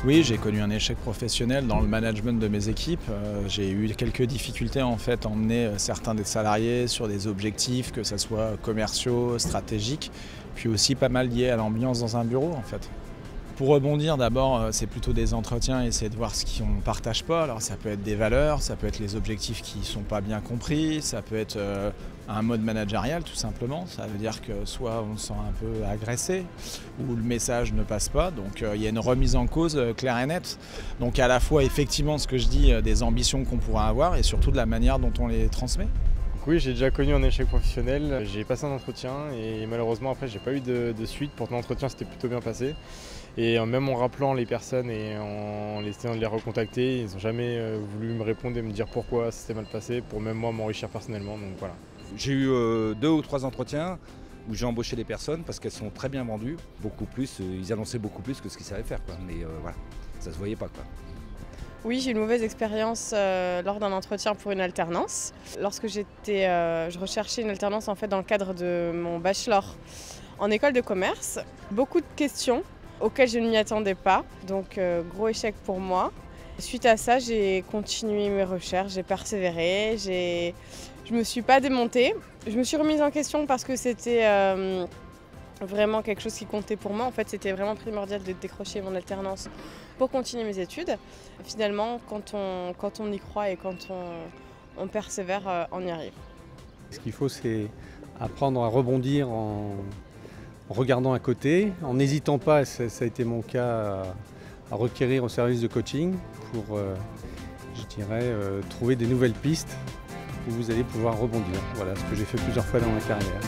Oui, j'ai connu un échec professionnel dans le management de mes équipes. J'ai eu quelques difficultés en fait à emmener certains des salariés sur des objectifs, que ce soit commerciaux, stratégiques, puis aussi pas mal liés à l'ambiance dans un bureau en fait. Pour rebondir, d'abord, c'est plutôt des entretiens, essayer de voir ce qu'on ne partage pas. Alors ça peut être des valeurs, ça peut être les objectifs qui ne sont pas bien compris, ça peut être un mode managérial tout simplement. Ça veut dire que soit on se sent un peu agressé, ou le message ne passe pas. Donc il y a une remise en cause claire et nette. Donc à la fois effectivement ce que je dis, des ambitions qu'on pourra avoir et surtout de la manière dont on les transmet. Oui, j'ai déjà connu un échec professionnel. J'ai passé un entretien et malheureusement après j'ai pas eu de suite. Pourtant l'entretien s'était plutôt bien passé. Et même en rappelant les personnes et en essayant de les recontacter, ils n'ont jamais voulu me répondre et me dire pourquoi ça s'était mal passé, pour même moi m'enrichir personnellement. Donc voilà. J'ai eu 2 ou 3 entretiens où j'ai embauché des personnes parce qu'elles sont très bien vendues, beaucoup plus, ils annonçaient beaucoup plus que ce qu'ils savaient faire, quoi. Mais voilà, ça se voyait pas, quoi. Oui, j'ai eu une mauvaise expérience lors d'un entretien pour une alternance. Lorsque je recherchais une alternance en fait dans le cadre de mon bachelor en école de commerce. Beaucoup de questions auxquelles je ne m'y attendais pas, donc gros échec pour moi. Suite à ça, j'ai continué mes recherches, j'ai persévéré, je ne me suis pas démontée. Je me suis remise en question parce que c'était vraiment quelque chose qui comptait pour moi. En fait, c'était vraiment primordial de décrocher mon alternance pour continuer mes études. Finalement, quand on y croit et quand on persévère, on y arrive. Ce qu'il faut, c'est apprendre à rebondir en regardant à côté, en n'hésitant pas, ça a été mon cas, à requérir au service de coaching pour, je dirais, trouver des nouvelles pistes où vous allez pouvoir rebondir. Voilà ce que j'ai fait plusieurs fois dans ma carrière.